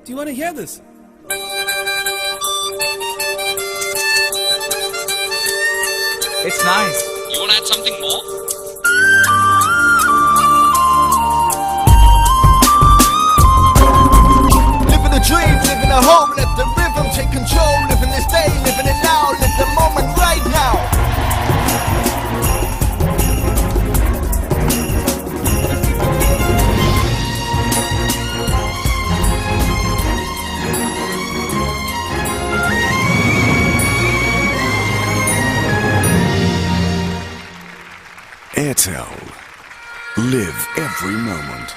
Do you want to hear this? It's nice. You want to add something more? Living a dream, living a hope, let the rhythm take control. Living this day, living it now, live the moment right now. Airtel. Live every moment.